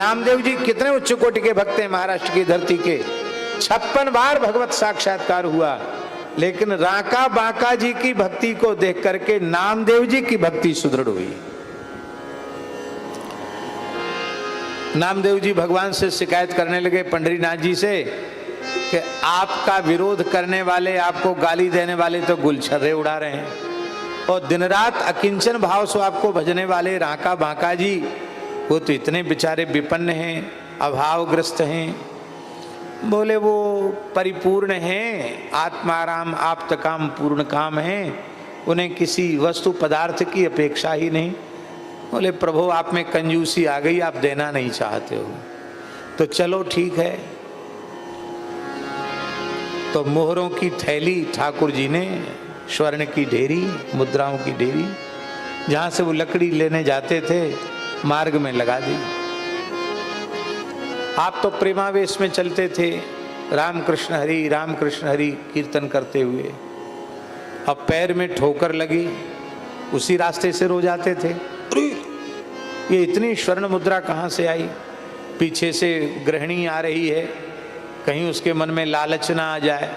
नामदेव जी कितने उच्च कोटि के भक्त हैं महाराष्ट्र की धरती के। 56 बार भगवत साक्षात्कार हुआ, लेकिन राका बाका जी की भक्ति को देख करके नामदेव जी की भक्ति सुदृढ़ हुई। नामदेव जी भगवान से शिकायत करने लगे पंडरीनाथ जी से कि आपका विरोध करने वाले, आपको गाली देने वाले तो गुलछर्रे उड़ा रहे हैं, और दिन रात अकिंचन भाव से आपको भजने वाले राका बाका जी, वो तो इतने बेचारे विपन्न हैं, अभावग्रस्त हैं। बोले वो परिपूर्ण हैं, आत्माराम आप्तकाम पूर्ण काम हैं, उन्हें किसी वस्तु पदार्थ की अपेक्षा ही नहीं। बोले प्रभु आप में कंजूसी आ गई, आप देना नहीं चाहते हो तो चलो ठीक है। तो मोहरों की थैली ठाकुर जी ने, स्वर्ण की ढेरी, मुद्राओं की ढेरी, जहां से वो लकड़ी लेने जाते थे मार्ग में लगा दी। आप तो प्रेमावेश में चलते थे, राम कृष्ण हरि कीर्तन करते हुए, अब पैर में ठोकर लगी, उसी रास्ते से रो जाते थे। ये इतनी स्वर्ण मुद्रा कहाँ से आई? पीछे से गृहिणी आ रही है, कहीं उसके मन में लालच ना आ जाए,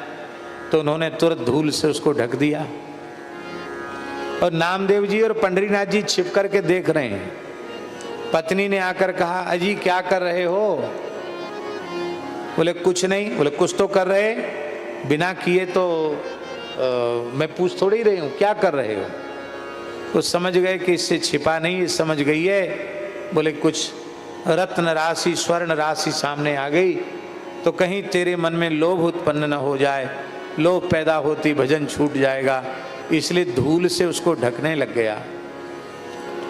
तो उन्होंने तुरंत धूल से उसको ढक दिया। और नामदेव जी और पंडरीनाथ जी छिप करके देख रहे हैं। पत्नी ने आकर कहा अजी क्या कर रहे हो? बोले कुछ नहीं। बोले कुछ तो कर रहे, बिना किए तो मैं पूछ थोड़ी रही हूँ, क्या कर रहे हो? तो समझ गए कि इससे छिपा नहीं, ये समझ गई है। बोले कुछ रत्न राशि, स्वर्ण राशि सामने आ गई तो कहीं तेरे मन में लोभ उत्पन्न न हो जाए, लोभ पैदा होती भजन छूट जाएगा, इसलिए धूल से उसको ढकने लग गया।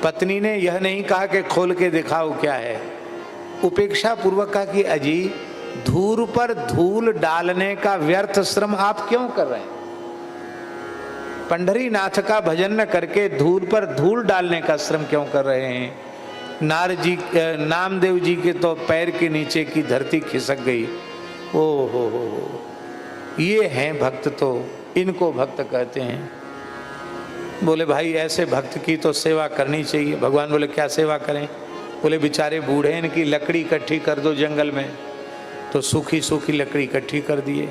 पत्नी ने यह नहीं कहा कि खोल के दिखाओ क्या है, उपेक्षा पूर्वक कहा कि अजी धूल पर धूल डालने का व्यर्थ श्रम आप क्यों कर रहे हैं? पंढरीनाथ का भजन न करके धूल पर धूल डालने का श्रम क्यों कर रहे हैं? नामदेव जी के तो पैर के नीचे की धरती खिसक गई। ओ हो, ये हैं भक्त, तो इनको भक्त कहते हैं। बोले भाई ऐसे भक्त की तो सेवा करनी चाहिए। भगवान बोले क्या सेवा करें? बोले बेचारे बूढ़े, इनकी लकड़ी इकट्ठी कर दो जंगल में। तो सूखी सूखी लकड़ी इकट्ठी कर दिए।